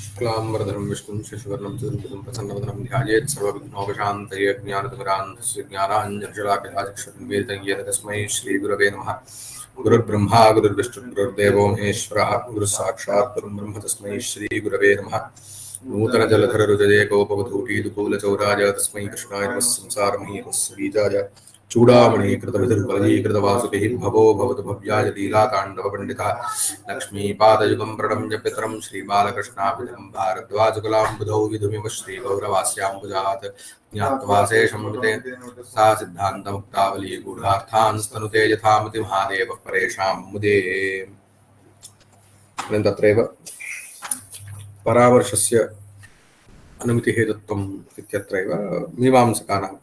शुक्लाम्बरधरं विष्णुं शशिवर्णं चतुर्भुजं प्रसन्नवदनं ध्यायेत् सर्वविघ्नोपशान्तये ज्ञानतिमिरान्धस्य ज्ञानाञ्जनशलाकयाचक्षुर्वेदं येन तस्मै श्रीगुरवे नमः। गुरुर्ब्रह्मा गुरुर्विष्णुः गुरुर्देवो महेश्वरः गुरुः साक्षात् परं ब्रह्म तस्मै श्रीगुरवे नमः। नूतनजलधररुजये गोपवधूटीदुकूलचौराय तस्मै कृष्णाय नमः। संसारमहीपस्य बीजाय चूडामणीकृतविधुर्बलीकृतवासुभिः भवो भवतु भव्याय लीलाताण्डवपण्डितः लक्ष्मीपादयुगं प्रणम्य पितरं श्रीबालकृष्णाभिधं भारद्वाजकुलाम्बुधौ विधुमिव श्रीगौरवास्याम्बुजात् ज्ञात्वा शेषं विते सा सिद्धान्तमुक्तावली गूढार्थांस्तनुते यथामति महादेवः परेषां मुदे। तत्रैव परामर्शस्य अनुमतिहेतुत्वम् इत्यत्रैव मीमांसकानां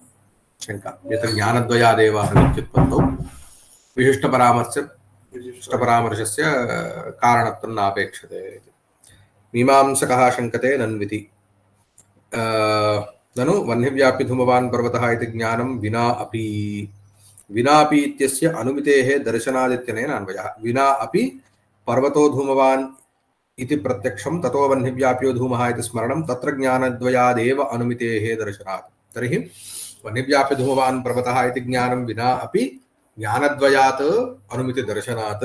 शंका। यत्र ज्ञानद्वयादेव अनुमित्युत्पत्तौ विशिष्टपरामर्शस्य कारणत्वं नापेक्षते। मीमांसकः शङ्कते नन्विति ननु वह्निव्याप्य धूमवान् पर्वतः इति ज्ञानं विना अपि इत्यस्य अनुमितेः दर्शनादित्यनेन अन्वयः। विना अपि पर्वतो धूमवान् इति प्रत्यक्षं ततो वह्निव्याप्यो धूमः इति स्मरणं तत्र ज्ञानद्वयादेव अनुमितेः दर्शनात्। तर्हि वह्निव्याप्य धूमवान् पर्वतः इति ज्ञानं विना अपि ज्ञानद्वयात् अनुमितिदर्शनात्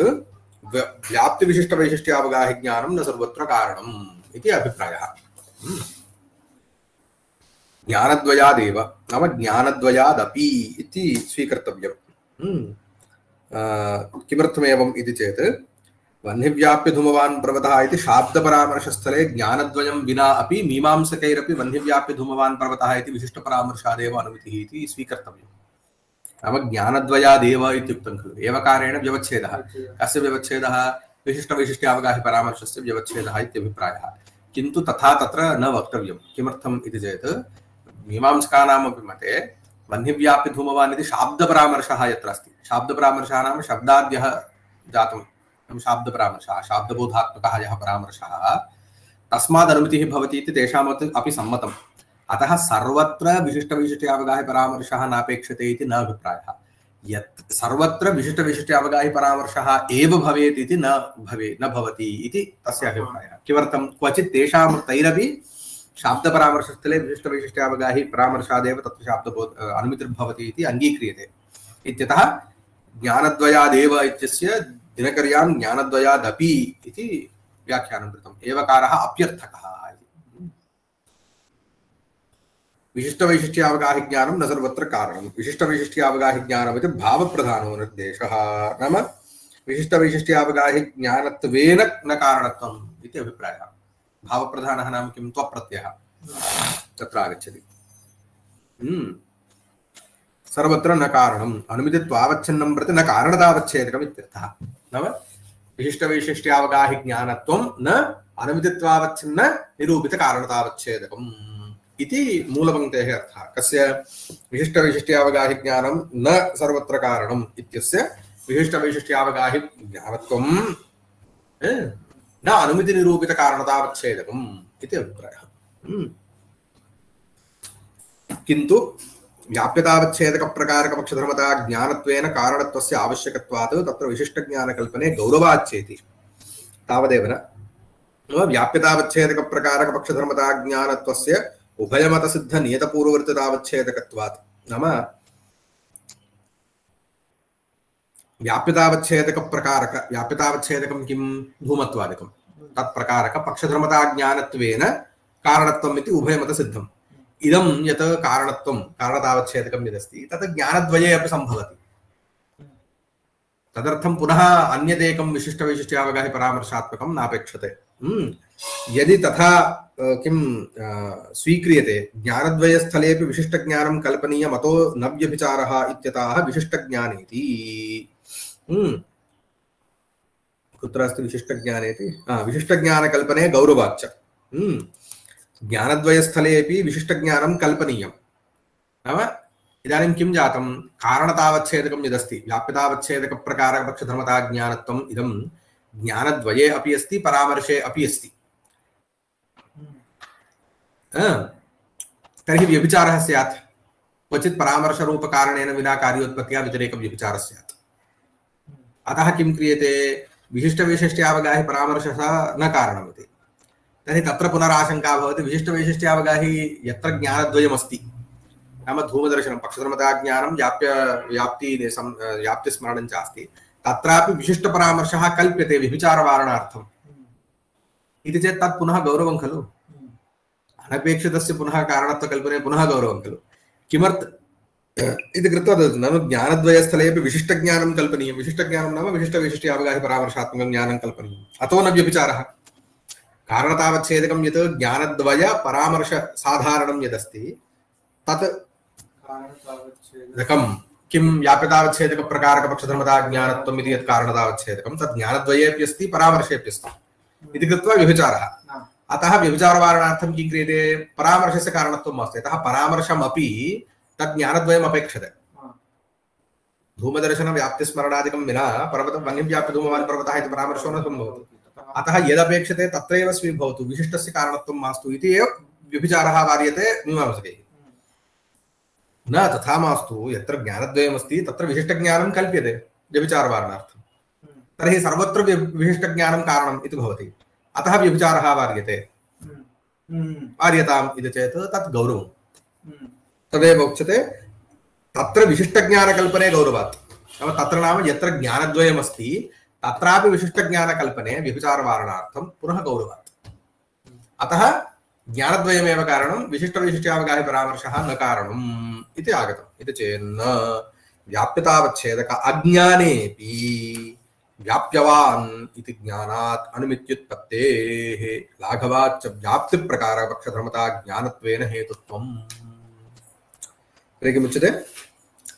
व्याप्तिविशिष्टवैशिष्ट्यावगाहि ज्ञानं न सर्वत्र कारणम् इति अभिप्रायः। ज्ञानद्वयादेव नाम ज्ञानद्वयादपि इति स्वीकर्तव्यम्। किमर्थमेवम् इति चेत् वह्निव्याप्य धूमवान् पर्वतः इति शाब्दपरामर्शस्थले ज्ञानद्वयं विना अपि मीमांसकैरपि वह्निव्याप्य धूमवान् पर्वतः इति विशिष्टपरामर्शादेव अनुमितिः इति स्वीकर्तव्यम्। नाम ज्ञानद्वयादेव इत्युक्तं खलु। एवकारेण व्यवच्छेदः। कस्य व्यवच्छेदः? विशिष्टवैशिष्ट्यावगाहि परामर्शस्य व्यवच्छेदः इत्यभिप्रायः। किन्तु तथा तत्र न वक्तव्यं। किमर्थम् इति चेत् मीमांसकानामपि मते वह्निव्याप्य धूमवान् इति शाब्दपरामर्शः यत्र अस्ति, शाब्दपरामर्शः नाम शब्दाद्यः जातं शाब्दपरामर्शः, शाब्दबोधात्मकः यः परामर्शः तस्माद् अनुमितिः भवति इति तेषामपि अपि सम्मतम्। अतः सर्वत्र विशिष्टवैशिष्ट्यावगाहि परामर्शः नापेक्षते इति न अभिप्रायः। यत् सर्वत्र विशिष्टवैशिष्ट्यावगाहि परामर्शः एव भवेत् इति न भवति इति तस्य अभिप्रायः। किमर्थं? क्वचित् तेषां तैरपि शाब्दपरामर्शस्थले विशिष्टवैशिष्ट्यावगाहि परामर्शादेव तत्र शाब्दबोध अनुमितिर्भवति इति अङ्गीक्रियते। इत्यतः ज्ञानद्वयादेव इत्यस्य दिनकर्यां ज्ञानद्वयादपि इति व्याख्यानं कृतम्। एवकारः अप्यर्थकः। विशिष्टवैशिष्ट्यावगाहि ज्ञानं न सर्वत्र कारणं। विशिष्टवैशिष्ट्यावगाहि ज्ञानमिति भावप्रधानो निर्देशः। नाम विशिष्टवैशिष्ट्यावगाहि ज्ञानत्वेन न कारणत्वम् इति अभिप्रायः। भावप्रधानः नाम किं? त्वप्रत्ययः तत्र आगच्छति। सर्वत्र न कारणम् अनुमितित्वावच्छिन्नं प्रति न कारणतावच्छेदकम् इत्यर्थः। नाम विशिष्टवैशिष्ट्यावगाहि ज्ञानत्वं न अनुमितित्वावच्छिन्न निरूपितकारणतावच्छेदकम् इति मूलपङ्क्तेः अर्थः। कस्य? विशिष्टवैशिष्ट्यावगाहि ज्ञानं न सर्वत्र कारणम् इत्यस्य विशिष्टवैशिष्ट्यावगाहि ज्ञानत्वं न अनुमितिनिरूपितकारणतावच्छेदकम् इति अभिप्रायः। किन्तु व्याप्यतावच्छेदकप्रकारकपक्षधर्मता ज्ञानत्वेन कारणत्वस्य आवश्यकत्वात् तत्र विशिष्टज्ञानकल्पने गौरवाच्चेति तावदेव न। व्याप्यतावच्छेदकप्रकारकपक्षधर्मता ज्ञानत्वस्य उभयमतसिद्धनियतपूर्ववर्तितावच्छेदकत्वात्। नाम व्याप्यतावच्छेदकं किं? धूमत्वादिकं तत्प्रकारकपक्षधर्मताज्ञानत्वेन कारणत्वम् इति उभयमतसिद्धम्। इदं यत् कारणत्वं कारणतावच्छेदकं यदस्ति तत् ज्ञानद्वये अपि सम्भवति। तदर्थं पुनः अन्यदेकं विशिष्टवैशिष्ट्यावगाहि परामर्शात्मकं नापेक्षते। यदि तथा किं स्वीक्रियते ज्ञानद्वयस्थलेपि विशिष्टज्ञानं कल्पनीयम् अतो न व्यभिचारः इत्यतः विशिष्टज्ञानेति। कुत्र अस्ति विशिष्टज्ञानेति? विशिष्टज्ञानकल्पने गौरवाच्च। ज्ञानद्वयस्थलेपि विशिष्टज्ञानं कल्पनीयं। नाम इदानीं किं जातं? कारणतावच्छेदकं यदस्ति व्याप्यतावच्छेदकप्रकारकपक्षधर्मता ज्ञानत्वम् इदं ज्ञानद्वये अपि अस्ति, परामर्शे अपि अस्ति। तर्हि व्यभिचारः स्यात्। क्वचित् परामर्शरूपकारणेन विना कार्योत्पत्त्या व्यतिरेकव्यभिचारः स्यात्। अतः किं क्रियते? विशिष्टवैशिष्ट्यावगाहि परामर्शः न कारणमिति तर्हि तत्र पुनराशंका भवति विशिष्टवैशिष्ट्यावगाहि यत्र ज्ञानद्वयमस्ति नाम धूमदर्शनं पक्षधर्मताज्ञानं व्याप्तिस्मरणं च अस्ति तत्रापि विशिष्टपरामर्शः कल्प्यते व्यभिचारवारणार्थम् इति चेत् तत् पुनः गौरवं खलु अनपेक्षितस्य पुनः कारणत्वकल्पने पुनः गौरवं खलु किमर्थ इति कृत्वा ननु ज्ञानद्वयस्थलेपि विशिष्टज्ञानं कल्पनीयं विशिष्टज्ञानं नाम विशिष्टवैशिष्ट्यावगाहि परामर्शात्मकं ज्ञानं कल्पनीयम् अतो न व्यभिचारः कारणतावच्छेदकं यत् ज्ञानद्वय परामर्श साधारणं यदस्ति तत् कारणतावच्छेदकं किं व्याप्यतावच्छेदकप्रकारकपक्षधर्मताज्ञानत्वम् इति यत् कारणतावच्छेदकं तत् ज्ञानद्वयेऽपि अस्ति परामर्शेऽपि अस्ति इति कृत्वा व्यभिचारः अतः व्यभिचारवारणार्थं किं क्रियते परामर्शस्य कारणत्वं मास्तु यतः परामर्शमपि तद् ज्ञानद्वयम् अपेक्षते धूमदर्शनव्याप्तिस्मरणादिकं विना पर्वतं वह्निव्याप्यधूमवान् पर्वतः इति परामर्शो न सम्भवति अतः यदपेक्षते तत्रैव स्वीभवतु विशिष्टस्य कारणत्वं मास्तु इति एव व्यभिचारः वार्यते मीमांसकैः न तथा मास्तु यत्र ज्ञानद्वयमस्ति तत्र विशिष्टज्ञानं कल्प्यते व्यभिचारवारणार्थं तर्हि सर्वत्र विशिष्टज्ञानं कारणम् इति भवति अतः व्यभिचारः वार्यते वार्यताम् इति चेत् तत् गौरवं तदेव उच्यते तत्र विशिष्टज्ञानकल्पने गौरवात् नाम तत्र नाम यत्र ज्ञानद्वयमस्ति तत्रापि विशिष्टज्ञानकल्पने व्यभिचारवारणार्थं पुनः गौरवात् अतः ज्ञानद्वयमेव कारणं विशिष्टवैशिष्ट्यावगाहि परामर्शः न कारणम् इति आगतम् इति चेन्न व्याप्यतावच्छेदक अज्ञानेऽपि व्याप्यवान् इति ज्ञानात् अनुमित्युत्पत्तेः लाघवाच्च व्याप्तिप्रकारपक्षधर्मता ज्ञानत्वेन हेतुत्वम् किमुच्यते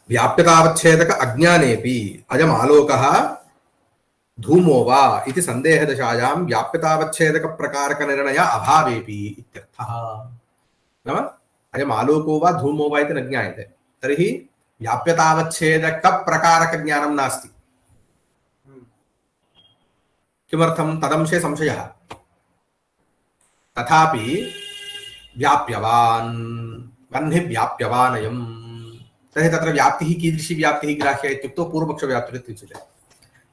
व्याप्यतावच्छेदक अज्ञानेऽपि अयम् आलोकः धूमो वा इति सन्देहदशायां व्याप्यतावच्छेदकप्रकारकनिर्णय अभावेऽपि इत्यर्थः नाम अयम् आलोको वा धूमो वा इति न ज्ञायते तर्हि व्याप्यतावच्छेदकप्रकारकज्ञानं नास्ति किमर्थं तदंशे संशयः तथापि व्याप्यवान् वह्निव्याप्यवान् अयं तर्हि तत्र व्याप्तिः कीदृशी व्याप्तिः ग्राह्या इत्युक्तौ पूर्वपक्षव्याप्तिरित्युच्यते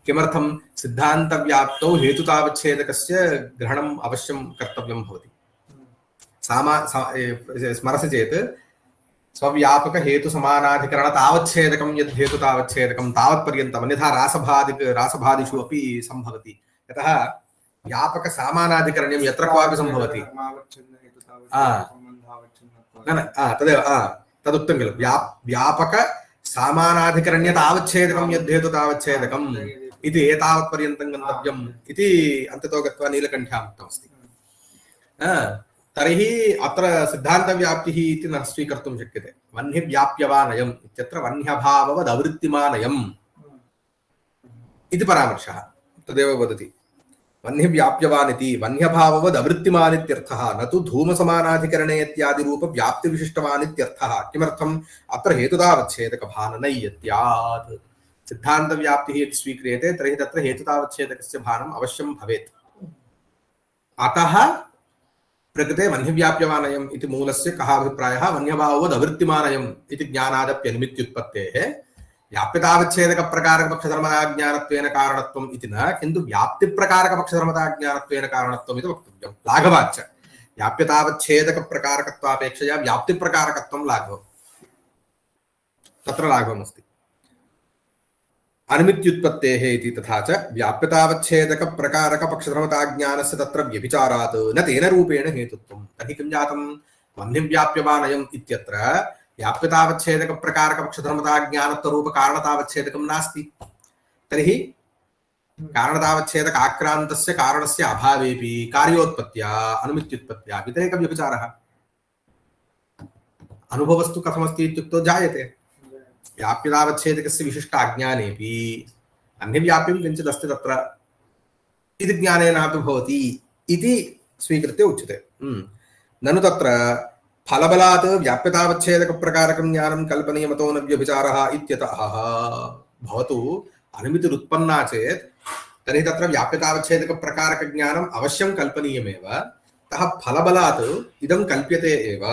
किमर्थं सिद्धान्तव्याप्तौ हेतुतावच्छेदकस्य ग्रहणम् अवश्यं कर्तव्यं भवति स्मरसि चेत् स्वव्यापक हेतुसमानाधिकरण तावच्छेदकं यद् हेतुतावच्छेदकं तावत्पर्यन्तम् अन्यथा रासभादिषु अपि सम्भवति यतः व्यापकसामानाधिकरण्यं यत्र क्वापि सम्भवति तदेव तदुक्तं खलु व्यापकसामानाधिकरण्यतावच्छेदकं यद् हेतुतावच्छेदकम् इति एतावत्पर्यन्तं गन्तव्यम् इति अन्ततो गत्वा नीलकण्ठ्याम् उक्तमस्ति तर्हि अत्र सिद्धान्तव्याप्तिः इति न स्वीकर्तुं शक्यते वह्निव्याप्यवानयम् इत्यत्र वह्न्यभाववदवृत्तिमानयम् इति परामर्शः तदेव वदति वह्निव्याप्यवान् इति वह्न्यभाववदवृत्तिमान् इत्यर्थः न तु धूमसमानाधिकरणे इत्यादिरूपव्याप्तिविशिष्टवान् इत्यर्थः किमर्थम् अत्र हेतुतावच्छेदकभाननैयत्यात् सिद्धान्तव्याप्तिः यदि स्वीक्रियते तर्हि तत्र हेतुतावच्छेदकस्य भानम् अवश्यं भवेत् अतः प्रकृते वह्निव्याप्यवानयम् इति मूलस्य कः अभिप्रायः वह्न्यभाववदवृत्तिमानयम् इति ज्ञानादप्यनिमित्युत्पत्तेः व्याप्यतावच्छेदकप्रकारकपक्षधर्मताज्ञानत्वेन कारणत्वम् इति न किन्तु व्याप्तिप्रकारकपक्षधर्मताज्ञानत्वेन कारणत्वम् इति वक्तव्यं लाघवाच्च व्याप्यतावच्छेदकप्रकारकत्वापेक्षया व्याप्तिप्रकारकत्वं लाघवम् तत्र लाघवमस्ति अनुमित्युत्पत्तेः इति तथा च व्याप्यतावच्छेदकप्रकारकपक्षधर्मताज्ञानस्य तत्र व्यभिचारात् न तेन रूपेण हेतुत्वं तर्हि किं जातं वह्निव्याप्यवानयम् इत्यत्र व्याप्यतावच्छेदकप्रकारकपक्षधर्मताज्ञानत्वरूपकारणतावच्छेदकं नास्ति तर्हि कारणतावच्छेदक आक्रान्तस्य कारणस्य अभावेऽपि कार्योत्पत्त्या अनुमित्युत्पत्त्या व्यतिरेकव्यभिचारः अनुभवस्तु कथमस्ति इत्युक्तौ जायते व्याप्यतावच्छेदकस्य विशिष्ट अज्ञानेऽपि अन्यव्याप्यं किञ्चिदस्ति तत्र इति ज्ञानेनापि भवति इति स्वीकृत्य उच्यते ननु तत्र फलबलात् व्याप्यतावच्छेदकप्रकारकं ज्ञानं कल्पनीयमतो न व्यभिचारः इत्यतः भवतु अनुमितिरुत्पन्ना चेत् तर्हि तत्र व्याप्यतावच्छेदकप्रकारकज्ञानम् अवश्यं कल्पनीयमेव अतः फलबलात् इदं कल्प्यते एव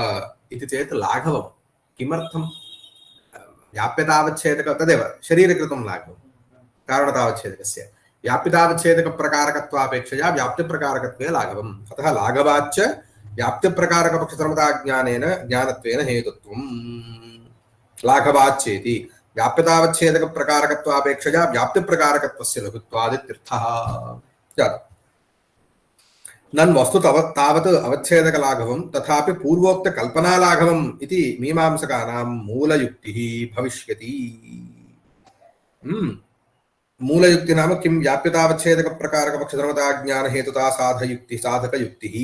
इति चेत् लाघवं किमर्थं व्याप्यतावच्छेदक तदेव शरीरकृतं लाघवं कारणतावच्छेदकस्य व्याप्यतावच्छेदकप्रकारकत्वापेक्षया व्याप्तिप्रकारकत्वे लाघवम् अतः लाघवाच्च व्याप्तिप्रकारकपक्षधर्मताज्ञानेन ज्ञानत्वेन हेतुत्वम् लाघवाच्चेति व्याप्यतावच्छेदकप्रकारकत्वापेक्षया व्याप्तिप्रकारकत्वस्य लघुत्वादित्यर्थः जातः नन् वस्तु तावत् अवच्छेदकलाघवं तथापि पूर्वोक्तकल्पनालाघवम् इति मीमांसकानां मूलयुक्तिः भविष्यति मूलयुक्ति नाम किं व्याप्यतावच्छेदकप्रकारकपक्षधर्मताज्ञानहेतुता साधकयुक्तिः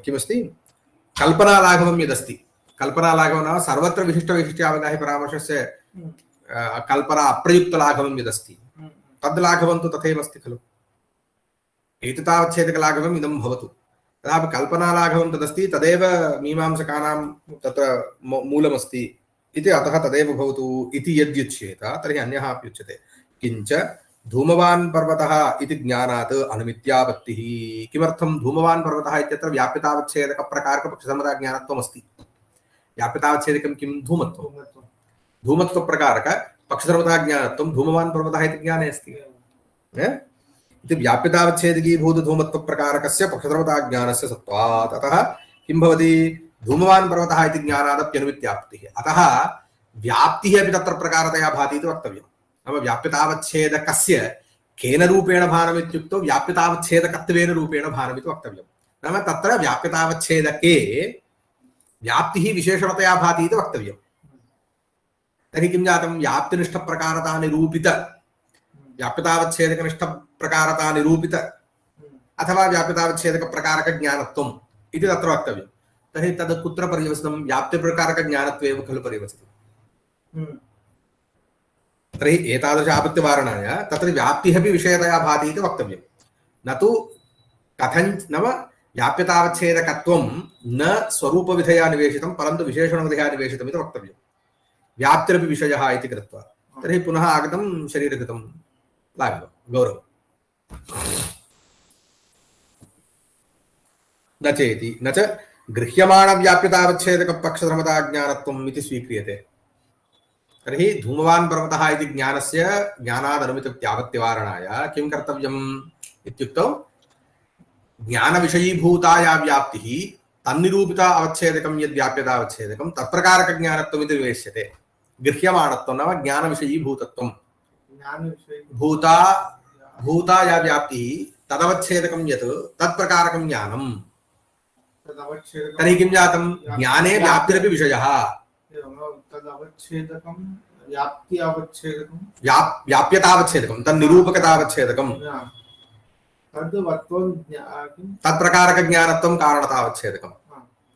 किमस्ति कल्पनालाघवं यदस्ति कल्पनालाघवं नाम सर्वत्र विशिष्टवैशिष्ट्यावगाहि परामर्शस्य कल्पना अप्रयुक्तलाघवं यदस्ति तद्लाघवं तु तथैव अस्ति खलु हेतुतावच्छेदकलाघवम् इदं भवतु तथापि कल्पनालाघवं तदस्ति तदेव मीमांसकानां तत्र मूलमस्ति इति अतः तदेव भवतु इति यद्युच्येत तर्हि अन्यः अपि उच्यते किञ्च धूमवान् पर्वतः इति ज्ञानात् अनुमित्यापत्तिः किमर्थं धूमवान् पर्वतः इत्यत्र व्याप्यतावच्छेदकप्रकारकपक्षधर्मताज्ञानत्वमस्ति व्याप्यतावच्छेदकं किं धूमत्वप्रकारकपक्षधर्मताज्ञानत्वं धूमवान् पर्वतः इति ज्ञाने अस्ति इति व्याप्यतावच्छेदकीभूतधूमत्वप्रकारकस्य पक्षधर्मताज्ञानस्य सत्त्वात् अतः किं भवति धूमवान् पर्वतः इति ज्ञानादप्यनुमित्याप्तिः अतः व्याप्तिः अपि तत्र प्रकारतया भाति इति वक्तव्यं नाम व्याप्यतावच्छेदकस्य केन रूपेण भानमित्युक्तौ व्याप्यतावच्छेदकत्वेन रूपेण भानमिति वक्तव्यं नाम तत्र व्याप्यतावच्छेदके व्याप्तिः विशेषणतया भाति इति वक्तव्यं तर्हि किं जातं व्याप्तिनिष्ठप्रकारतानिरूपित व्याप्यतावच्छेदकनिष्ठप्रकारतानिरूपित अथवा व्याप्यतावच्छेदकप्रकारकज्ञानत्वम् इति तत्र वक्तव्यं तर्हि तद् कुत्र पर्यवसितं व्याप्तिप्रकारकज्ञानत्वेव खलु पर्यवसितं तर्हि एतादृश आपत्तिवारणाय तत्र व्याप्तिः अपि विषयतया भाति इति वक्तव्यं न तु नाम व्याप्यतावच्छेदकत्वं न स्वरूपविधया निवेशितं परन्तु विशेषणविधया निवेशितम् इति वक्तव्यं व्याप्तिरपि विषयः इति कृत्वा तर्हि पुनः आगतं शरीरकृतं लाघवं गौरवं न चेति न च गृह्यमाणव्याप्यतावच्छेदकपक्षधर्मताज्ञानत्वम् इति स्वीक्रियते तर्हि धूमवान् पर्वतः इति ज्ञानस्य ज्ञानादनुमितव्यापत्तिवारणाय किं कर्तव्यम् इत्युक्तौ ज्ञानविषयीभूता या व्याप्तिः तन्निरूपिता अवच्छेदकं यद्व्याप्यतावच्छेदकं तत्प्रकारकज्ञानत्वम् इति निवेश्यते गृह्यमाणत्वं नाम ज्ञानविषयीभूतत्वं भूता या व्याप्तिः तदवच्छेदकं यत् तत्प्रकारकं ज्ञानं तर्हि किं जातं ज्ञाने व्याप्तिरपि विषयः व्याप्यतावच्छेदकं तन्निरूपकतावच्छेदकं तत्प्रकारकज्ञानत्वं कारणतावच्छेदकं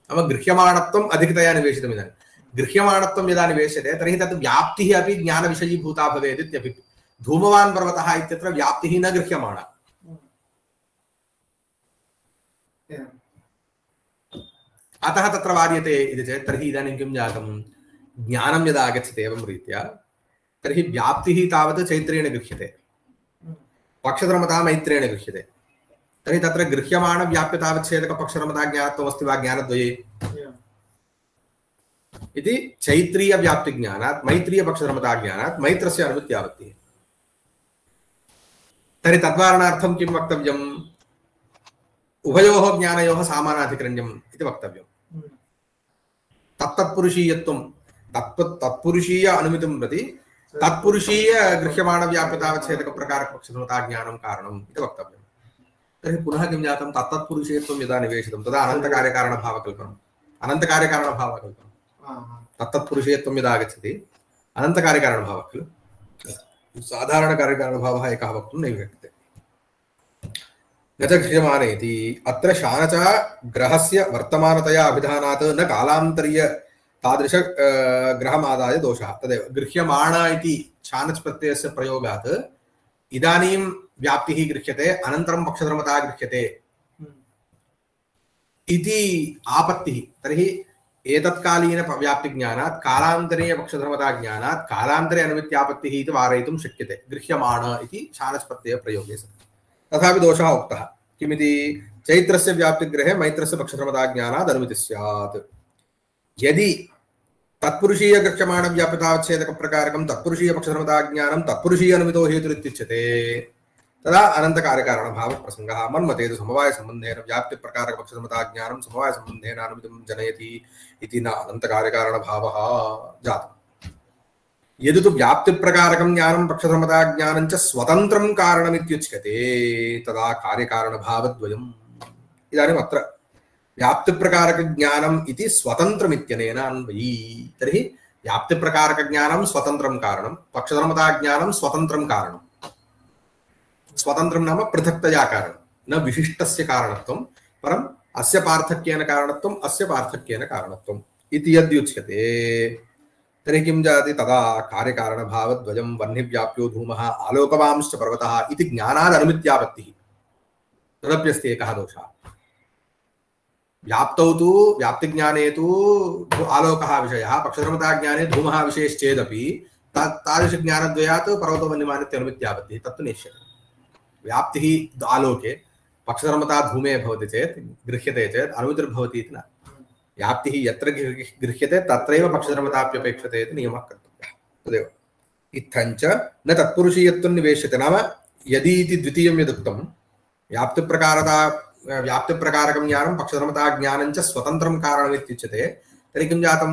नाम गृह्यमाणत्वम् अधिकतया निवेशितम् इदानीं गृह्यमाणत्वं यदा निवेश्यते तर्हि तत् व्याप्तिः अपि ज्ञानविषयीभूता भवेत् इत्यपि धूमवान् पर्वतः इत्यत्र व्याप्तिः न गृह्यमाणा अतः तत्र वार्यते इति चेत् तर्हि इदानीं किं जातं ज्ञानं यदा आगच्छति एवं रीत्या तर्हि व्याप्तिः तावत् चैत्रेण गृह्यते पक्षधर्मता मैत्रेण गृह्यते तर्हि तत्र गृह्यमाणव्याप्यतावच्छेदकपक्षधर्मताज्ञानत्वमस्ति वा ज्ञानद्वये इति चैत्रीयव्याप्तिज्ञानात् मैत्रीयपक्षधर्मताज्ञानात् मैत्रस्य अनुमित्यापत्तिः तर्हि तद्वारणार्थं किं वक्तव्यम् उभयोः ज्ञानयोः सामानाधिकरण्यम् इति वक्तव्यम् तत्तत्पुरुषीयत्वं तत्पुरुषीय अनुमितिं प्रति तत्पुरुषीय गृह्यमाणव्याप्यतावच्छेदकप्रकारकपक्षधर्मताज्ञानं कारणम् इति वक्तव्यं तर्हि पुनः किं जातं तत्तत्पुरुषीयत्वं यदा निवेशितं तदा अनन्तकार्यकारणभावकल्पनम् तत्तत्पुरुषीयत्वं यदा आगच्छति अनन्तकार्यकारणभावः खलु साधारणकार्यकारणभावः एकः वक्तुं नैव शक्यते न च गृह्यमानेति अत्र शानच ग्रहस्य वर्तमानतया अभिधानात् न कालान्तरीय तादृश ग्रहमादाय दोषः तदेव गृह्यमाण इति शानच् प्रत्ययस्य प्रयोगात् इदानीं व्याप्तिः गृह्यते अनन्तरं पक्षधर्मता गृह्यते इति आपत्तिः तर्हि एतत्कालीन व्याप्तिज्ञानात् कालान्तरीय पक्षधर्मताज्ञानात् कालान्तरे अनुमित्यापत्तिः इति वारयितुं शक्यते गृह्यमाण इति शानच् प्रत्ययप्रयोगे सति तथापि दोषः उक्तः किमिति चैत्रस्य व्याप्तिग्रहे मैत्रस्य पक्षधर्मताज्ञानात् अनुमितिः स्यात् यदि तत्पुरुषीय गृह्यमाण व्याप्यतावच्छेदक प्रकारकं तत्पुरुषीय पक्षधर्मता ज्ञानं तत्पुरुषीय अनुमितो हेतुरित्युच्यते तदा अनंत कार्यकारण भाव प्रसंगः मन्मते तु समवाय संबंधेन व्याप्ति प्रकारक पक्षधर्मता ज्ञानं समवाय संबंधेन अनुमितं जनयति इति न अनंत कार्यकारण भावः जातः यदि तु व्याप्ति प्रकारकं ज्ञानं पक्षधर्मता ज्ञानं च स्वतन्त्रं कारणमित्युच्यते तदा कार्यकारण भावद्वयम् इदानीम् अत्र व्याप्ति प्रकारक ज्ञानम् इति स्वतन्त्रमित्यनेन अन्वयी तर्हि व्याप्ति प्रकारक ज्ञानं स्वतन्त्रं कारणं पक्षधर्मता ज्ञानं स्वतन्त्रं कारणं स्वतन्त्रं नाम पृथक्तया कारणं न विशिष्टस्य कारणत्वं परम् अस्य पार्थक्येन कारणत्वम् अस्य पार्थक्येन कारणत्वम् इति यद्युच्यते तर्हि किं जाति तदा कार्यकारणभावद्वयं वह्निव्याप्यो धूमः आलोकवांश्च पर्वतः इति ज्ञानादनुमित्यापत्तिः तदप्यस्ति एकः दोषः व्याप्तौ तु व्याप्तिज्ञाने तु आलोकः विषयः पक्षधर्मताज्ञाने धूमः विषयश्चेदपि तादृशज्ञानद्वयात् पर्वतो वह्निमानित्यनुमित्यापत्तिः तत्तु निश्चयः व्याप्तिः आलोके पक्षधर्मता धूमे भवति चेत् गृह्यते चेत् अनुमितिर्भवति इति न व्याप्तिः यत्र गृह्यते तत्रैव पक्षधर्मताप्यपेक्षते इति नियमः कर्तव्यः तदेव इत्थञ्च न तत्पुरुषीयत्वं निवेश्यते नाम यदि इति द्वितीयं यदुक्तं व्याप्तिप्रकारकं ज्ञानं पक्षधर्मता ज्ञानं च स्वतन्त्रं कारणमित्युच्यते तर्हि किं जातं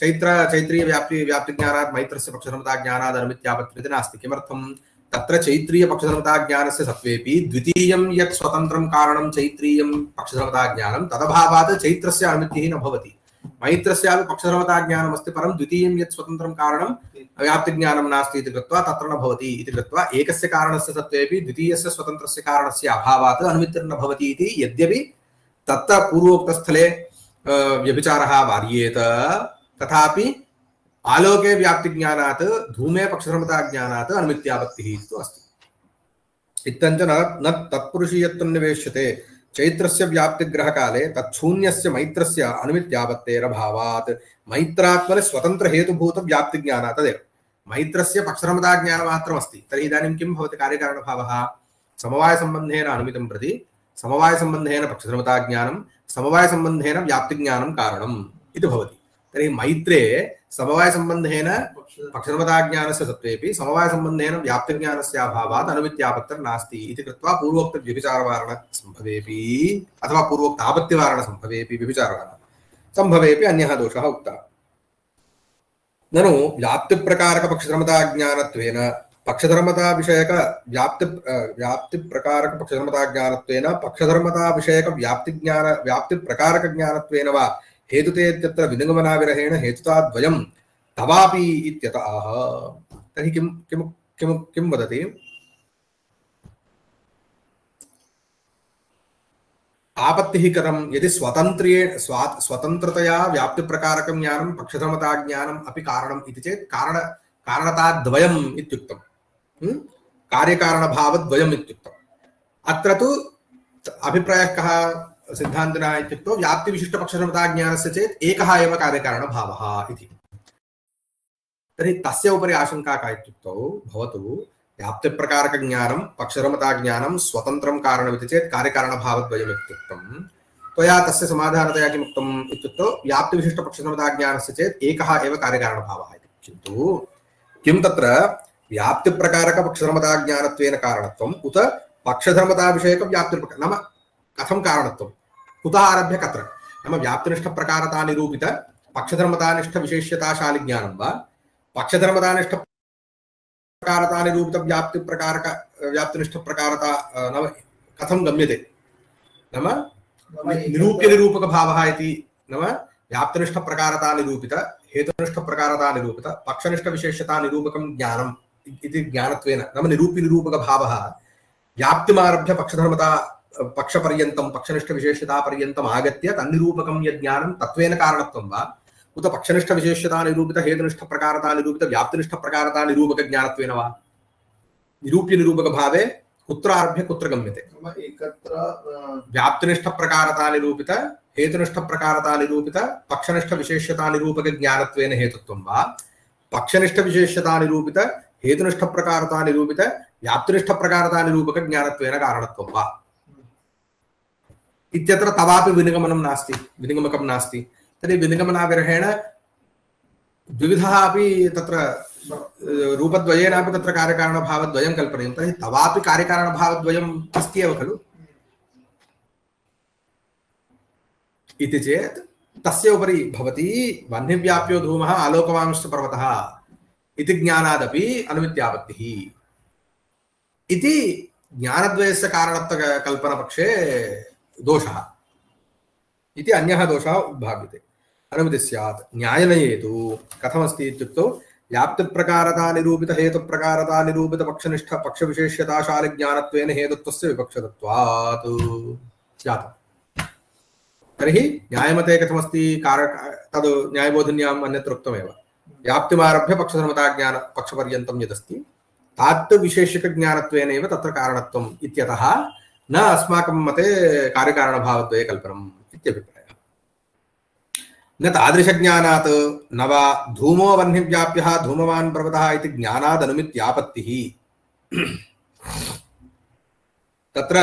चैत्रीय व्याप्तिज्ञानात् मैत्रस्य पक्षधर्मता ज्ञानात् अनुमित्यापत्तिरिति नास्ति किमर्थं तत्र चैत्रीय पक्षधर्मता ज्ञानस्य सत्वेपि द्वितीयं यत् स्वतन्त्रं कारणं चैत्रीयं पक्षधर्मता ज्ञानं तदभावात् चैत्रस्य अनुमितिः न भवति मैत्रस्यापि पक्षधर्मता ज्ञानमस्ति परं द्वितीयं यत् स्वतन्त्रं कारणं व्याप्तिज्ञानं नास्ति इति कृत्वा तत्र न भवति इति कृत्वा एकस्य कारणस्य सत्वेपि द्वितीयस्य स्वतन्त्रस्य कारणस्य अभावात् अनुमितिर्न भवति इति यद्यपि तत्र पूर्वोक्तस्थले व्यभिचारः वार्येत तथापि आलोके व्याप्तिज्ञानात् धूमे पक्षधर्मता ज्ञानात् अनुमित्यापत्तिः इति अस्ति इत्थञ्च न तत्पुरुषीयत्वं निवेश्यते चैत्रस्य व्याप्तिग्रहकाले तच्छून्यस्य मैत्रस्य अनुमित्यापत्तेरभावात् मैत्रात्मने स्वतन्त्रहेतुभूत व्याप्तिज्ञानात् तदेव मैत्रस्य पक्षधर्मता ज्ञानमात्रमस्ति तर्हि इदानीं किं भवति कार्यकारणभावः समवायसम्बन्धेन अनुमितं प्रति समवायसम्बन्धेन पक्षधर्मता ज्ञानं समवायसम्बन्धेन व्याप्तिज्ञानं कारणम् इति भवति तर्हि मैत्रे समवायसम्बन्धेन पक्षधर्मताज्ञानस्य सत्वेपि समवायसम्बन्धेन व्याप्तिज्ञानस्य अभावात् अनुमित्यापत्तिर्नास्ति इति कृत्वा पूर्वोक्त व्यभिचारवारण संभवेपि अथवा पूर्वोक्त आपत्तिवारण संभवेपि व्यभिचारवारण संभवेपि अन्यः दोषः उक्तः ननु व्याप्तिप्रकारक पक्षधर्मताज्ञानत्वेन पक्षधर्मता विषयक व्याप्तिप्रकारक पक्षधर्मताज्ञानत्वेन पक्षधर्मता विषयक व्याप्तिप्रकारक ज्ञानत्वेन वा हेतुते इत्यत्र विनिगमनाविरहेण हेतुताद्वयं तवापि इत्यतः तर्हि किं किं किं किं वदति आपत्तिः कथं यदि स्वतन्त्रतया व्याप्तिप्रकारकं ज्ञानं पक्षधर्मता ज्ञानम् अपि कारणम् इति चेत् कारणताद्वयम् इत्युक्तं कार्यकारणभावद्वयम् इत्युक्तम् अत्र तु अभिप्रायः कः सिद्धान्तिनः इत्युक्तौ व्याप्तिविशिष्टपक्षधर्मता ज्ञानस्य चेत् एकः एव कार्यकारणभावः इति तर्हि तस्य उपरि आशंका का इत्युक्तौ भवतु व्याप्तिप्रकारकज्ञानं पक्षधर्मताज्ञानं स्वतन्त्रं कारणमिति चेत् कार्यकारणभावद्वयम् इत्युक्तं त्वया तस्य समाधानतया किमुक्तम् इत्युक्तौ व्याप्तिविशिष्टपक्षधर्मताज्ञानस्य चेत् एकः एव कार्यकारणभावः इति किन्तु किं तत्र व्याप्तिप्रकारकपक्षधर्मताज्ञानत्वेन कारणत्वम् उत पक्षधर्मताविषयकव्याप्तिप्रकार नाम कथं कारणत्वं कुतः आरभ्य कत्र नाम व्याप्तिनिष्ठप्रकारता निरूपित पक्षधर्मतानिष्ठ विशेष्यताशालि ज्ञानं वा पक्षधर्मतानिष्ठप्रकारता निरूपित व्याप्तिनिष्ठप्रकारता नाम कथं गम्यते नाम निरूप्यनिरूपकभावः इति नाम व्याप्तिनिष्ठप्रकारता निरूपित हेतुनिष्ठप्रकारता निरूपित पक्षनिष्ठविशेष्यता निरूपकं ज्ञानम् इति ज्ञानत्वेन नाम निरूप्यनिरूपकभावः व्याप्तिमारभ्य पक्षधर्मता पक्षपर्यन्तं पक्षनिष्ठविशेष्यतापर्यन्तम् आगत्य तन्निरूपकं यज्ञानं तत्त्वेन कारणत्वं वा उत पक्षनिष्ठविशेष्यतानिरूपित हेतुनिष्ठप्रकारतानिरूपित व्याप्तिनिष्ठप्रकारतानिरूपकज्ञानत्वेन वा निरूप्यनिरूपकभावे कुत्र आरभ्य कुत्र गम्यते एकत्र व्याप्तिनिष्ठप्रकारतानिरूपित हेतुनिष्ठप्रकारतानिरूपित पक्षनिष्ठविशेष्यतानिरूपकज्ञानत्वेन हेतुत्वं वा पक्षनिष्ठविशेष्यतानिरूपित हेतुनिष्ठप्रकारतानिरूपित व्याप्तिनिष्ठप्रकारतानिरूपकज्ञानत्वेन कारणत्वं वा इत्यत्र तवापि विनिगमनं नास्ति विनिगमकं नास्ति तर्हि विनिगमनाविरहेण द्विविधः अपि तत्र रूपद्वयेनापि तत्र कार्यकारणभावद्वयं कल्पनीयं तर्हि तवापि कार्यकारणभावद्वयम् अस्ति एव खलु इति चेत् तस्य उपरि भवति वह्निव्याप्यो धूमः आलोकवांश्च पर्वतः इति ज्ञानादपि अनुमित्यापत्तिः इति ज्ञानद्वयस्य कारणत्वकल्पनपक्षे दोषः इति अन्यः दोषः उद्भाव्यते अनुमिति स्यात् न्यायलये तु कथमस्ति इत्युक्तौ व्याप्तिप्रकारता निरूपित हेतुप्रकारता निरूपित पक्षनिष्ठ पक्षविशेष्यताशालिज्ञानत्वेन हेतुत्वस्य विवक्षितत्वात् जातम् तर्हि न्यायमते कथमस्ति तद् न्यायबोधिन्याम् अन्यत्र उक्तमेव व्याप्तिमारभ्य पक्षधर्मताज्ञान पक्षपर्यन्तं यदस्ति तात् विशेषिकज्ञानत्वेनैव तत्र कारणत्वम् इत्यतः न अस्माकं मते कार्यकारणभावद्वये कल्पनम् इत्यभिप्रायः न तादृशज्ञानात् न वा धूमो वह्निव्याप्यः धूमवान् पर्वतः इति ज्ञानादनुमित्यापत्तिः तत्र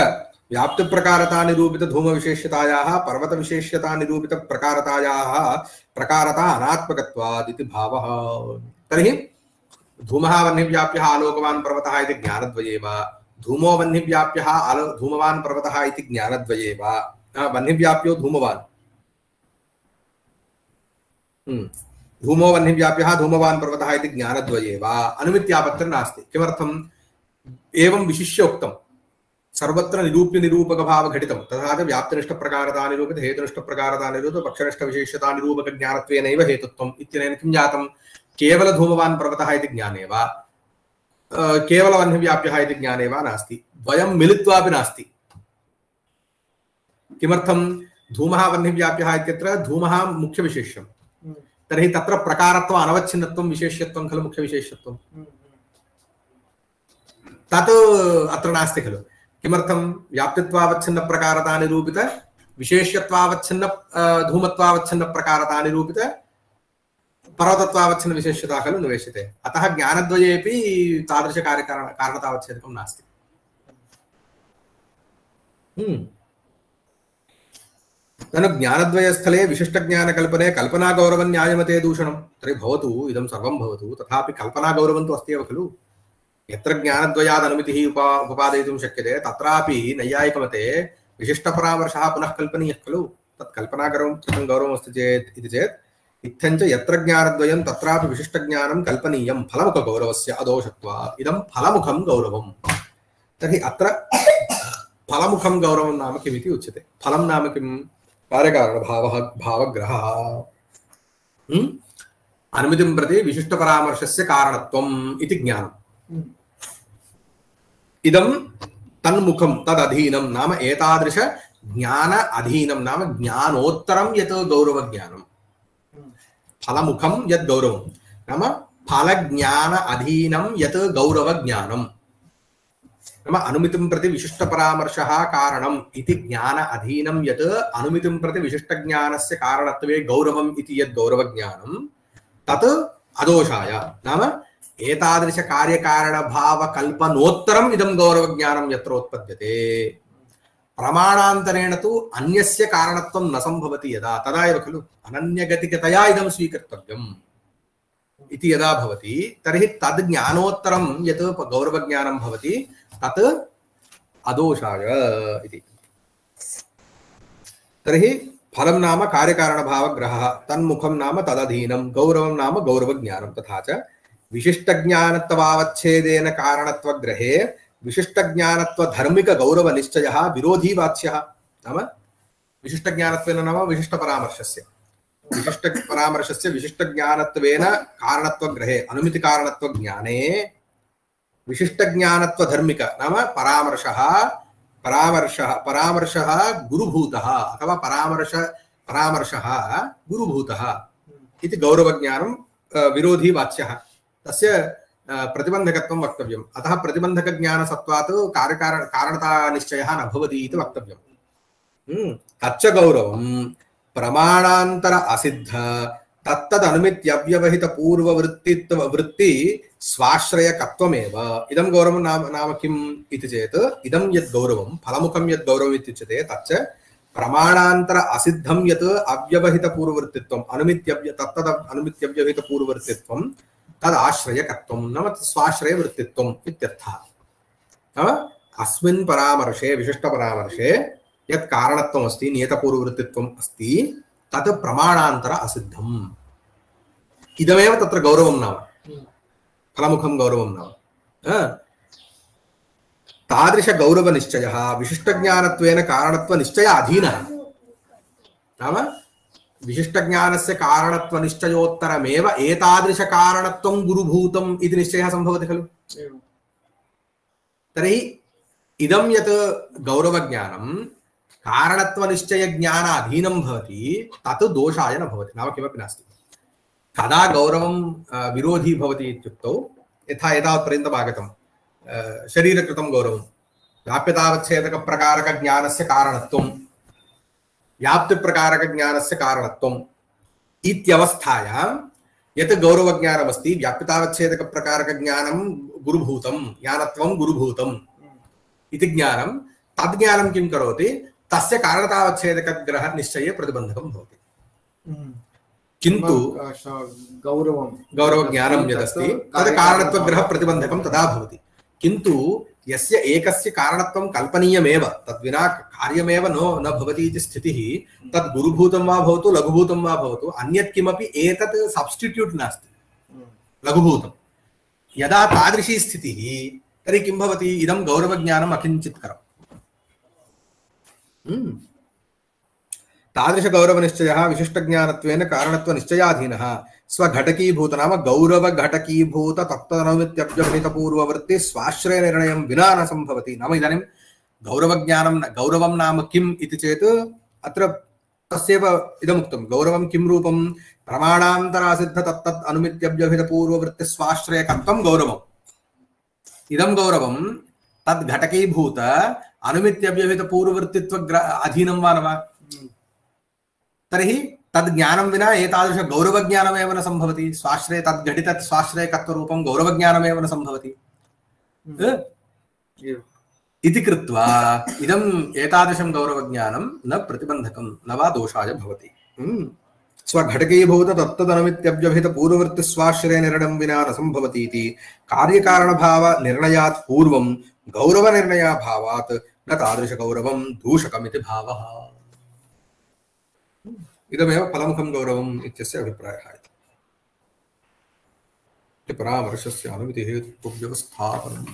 व्याप्तिप्रकारता निरूपित धूम विशेष्यतायाः पर्वत विशेष्यता निरूपित प्रकारतायाः प्रकारता अनात्मकत्वात् इति भावः तर्हि धूमः वह्निव्याप्यः आलोकवान् पर्वतः इति ज्ञानद्वये वा धूमो वह्निव्याप्यः धूमवान् पर्वतः इति ज्ञानद्वये वा वह्निव्याप्यो धूमवान् धूमो वह्निव्याप्यः धूमवान् पर्वतः इति ज्ञानद्वये वा अनुमित्यापत्तिर्नास्ति किमर्थम् एवं विशिष्य उक्तम् सर्वत्र निरूप्य निरूपक भाव घटितं तथा च व्याप्तिनिष्ठ प्रकारता निरूपित हेतुनिष्ठ प्रकारता निरूपित पक्षनिष्ठ विशेषता निरूपक ज्ञानत्वेनैव हेतुत्वम् इत्यनेन किं जातं केवल धूमवान् पर्वतः इति ज्ञाने वा केवल वह्निव्याप्यः इति ज्ञाने वा नास्ति द्वयं मिलित्वापि नास्ति किमर्थं धूमः वह्निव्याप्यः इत्यत्र धूमः मुख्यविशेष्यं तर्हि तत्र प्रकारत्व अनवच्छिन्नत्वं विशेष्यत्वं खलु मुख्यविशेष्यत्वं तत् अत्र नास्ति खलु किमर्थं व्याप्तित्वावच्छिन्न प्रकारता निरूपित विशेष्यत्वावच्छिन्न धूमत्वावच्छिन्न प्रकारता निरूपित पर्वतत्वावच्छिन्न विशेष्यता खलु निवेश्यते अतः ज्ञानद्वयेपि तादृश कारणतावच्छेदकं नास्ति ननु ज्ञानद्वयस्थले विशिष्टज्ञानकल्पने कल्पनागौरवं न्यायमते दूषणं तर्हि भवतु इदं सर्वं भवतु तथापि कल्पनागौरवं तु अस्ति एव खलु यत्र ज्ञानद्वयात् अनुमितिः उपपादयितुं शक्यते तत्रापि नैयायिकमते विशिष्टपरामर्शः पुनः कल्पनीयः खलु तत् कल्पनागौरवं कथं गौरवमस्ति चेत् इति चेत् इत्थञ्च यत्र ज्ञानद्वयं तत्रापि विशिष्टज्ञानं कल्पनीयं फलमुखगौरवस्य अदोषत्वात् इदं फलमुखं गौरवं तर्हि अत्र फलमुखं गौरवं नाम किमिति उच्यते फलं नाम किं कार्यकारणभावः भावग्रहः अनुमितिं प्रति विशिष्टपरामर्शस्य कारणत्वम् इति ज्ञानम् इदं तन्मुखं तदधीनं नाम एतादृश ज्ञान अधीनं नाम ज्ञानोत्तरं यत् गौरवज्ञानं फलमुखं यत् गौरवं नाम फलज्ञान अधीनं यत् गौरवज्ञानं नाम अनुमितिं प्रति विशिष्टपरामर्शः कारणम् इति ज्ञान अधीनं यत् अनुमितिं प्रति विशिष्टज्ञानस्य कारणत्वे गौरवम् इति यत् गौरवज्ञानं तत् अदोषाय नाम एतादृश कार्यकारणभावकल्पनोत्तरम् इदं गौरवज्ञानं यत्र उत्पद्यते प्रमाणान्तरेण तु अन्यस्य कारणत्वं न सम्भवति यदा तदा एव खलु अनन्यगतिकतया इदं स्वीकर्तव्यम् इति यदा भवति तर्हि तद् ज्ञानोत्तरं यत् गौरवज्ञानं भवति तत् अदोषाय इति तर्हि फलं नाम कार्यकारणभावग्रहः तन्मुखं नाम तदधीनं गौरवं नाम गौरवज्ञानं तथा च विशिष्टज्ञानत्वावच्छेदेन कारणत्वग्रहे विशिष्टज्ञानत्वधर्मिकगौरवनिश्चयः विरोधीवाच्यः नाम विशिष्टज्ञानत्वेन नाम विशिष्टपरामर्शस्य विशिष्टज्ञानत्वेन कारणत्वग्रहे अनुमितिकारणत्वज्ञाने विशिष्टज्ञानत्वधर्मिक नाम परामर्शः गुरुभूतः अथवा परामर्शः गुरुभूतः इति गौरवज्ञानं विरोधीवाच्यः तस्य प्रतिबन्धकत्वं वक्तव्यम् अतः प्रतिबन्धकज्ञानसत्त्वात् कारणतानिश्चयः न भवति इति वक्तव्यम् तच्च गौरवं प्रमाणान्तर असिद्ध तत्तदनुमित्यव्यवहित पूर्ववृत्ति स्वाश्रयकत्वमेव इदं गौरवं नाम किम् इति चेत् इदं यद् गौरवं फलमुखं यद् गौरवम् इत्युच्यते तच्च प्रमाणांतर असिद्धं यत् अव्यवहित पूर्ववर्तित्वम् अनुमित्यव्यवहित पूर्ववर्तित्वं तद् आश्रयकत्वं नाम स्वाश्रय वृत्तित्वम् इत्यर्थः। नाम अस्मिन् परामर्शे विशिष्ट परामर्शे यत् कारणत्वम् अस्ति नियत पूर्ववर्तित्वम् अस्ति तत् प्रमाणांतर असिद्धम्। इदमेव तत्र गौरवं नाम फलमुखं गौरवं नाम तादृश गौरव निश्चयः विशिष्टज्ञानत्वेन कारणत्वनिश्चय अधीनः। नाम विशिष्टज्ञानस्य कारणत्वनिश्चयोत्तरमेव एतादृश कारणत्वं गुरुभूतम् इति निश्चयः सम्भवति खलु। तर्हि इदं यत् गौरवज्ञानं कारणत्वनिश्चयज्ञानाधीनं भवति तत् दोषाय न भवति। नाम किमपि नास्ति। कदा गौरवं विरोधी भवति इत्युक्तौ यथा एतावत्पर्यन्तम् आगतं शरीरकृतं गौरवं व्याप्यतावच्छेदकप्रकारकज्ञानस्य कारणत्वं व्याप्तिप्रकारकज्ञानस्य कारणत्वम् इत्यवस्थायां यत् गौरवज्ञानमस्ति व्याप्यतावच्छेदकप्रकारकज्ञानं गुरुभूतं ज्ञानत्वं गुरुभूतम् इति ज्ञानं तद्ज्ञानं किं करोति तस्य कारणतावच्छेदकग्रहनिश्चये प्रतिबन्धकं भवति। किन्तु गौरवज्ञानं यदस्ति तद् कारणत्वग्रह प्रतिबन्धकं तदा भवति। किन्तु यस्य एकस्य कारणत्वं कल्पनीयमेव तद्विना कार्यमेव न भवति इति स्थितिः तद् गुरुभूतं वा भवतु लघुभूतं वा भवतु अन्यत् किमपि एतत् सब्स्टिट्यूट् नास्ति लघुभूतं। यदा तादृशी स्थितिः तर्हि किं भवति इदं गौरवज्ञानम् अकिञ्चित्करम्। तादृश गौरवनिश्चयः विशिष्टज्ञानत्वेन कारणत्वनिश्चयाधीनः स्वघटकीभूत नाम गौरवघटकीभूत तत्तदनुमित्यव्यवहितपूर्ववृत्ति स्वाश्रय निर्णयं विना न सम्भवति। नाम इदानीं गौरवं नाम किम् इति चेत् अत्र तस्यैव इदमुक्तं गौरवं किं रूपं प्रमाणान्तरासिद्ध तत्तद् अनुमित्यव्यवहितपूर्ववृत्ति स्वाश्रयकत्वं गौरवम्। इदं गौरवं तद् घटकीभूत अनुमित्यव्यवहितपूर्ववृत्तित्व अधीनं वा न वा। तर्हि तद् ज्ञानं विना एतादृश गौरवज्ञानमेव न सम्भवति। स्वाश्रय तद्घटित स्वाश्रयकत्वरूपं गौरवज्ञानमेव न सम्भवति इति कृत्वा इदम् एतादृशं गौरवज्ञानं न प्रतिबन्धकं न वा दोषाय भवति। स्वघटकीभूत तत्तदनुमित्यव्यवहितपूर्ववृत्ति स्वाश्रय निर्णयं विना न सम्भवति इति कार्यकारणभाव निर्णयात् पूर्वं गौरवनिर्णयाभावात् न तादृश गौरवं दूषकमिति भावः। इदमेव फलमुखं गौरवम् इत्यस्य अभिप्रायः इति परामर्शस्य अनुमितिहेतुत्वव्यवस्थापनम्।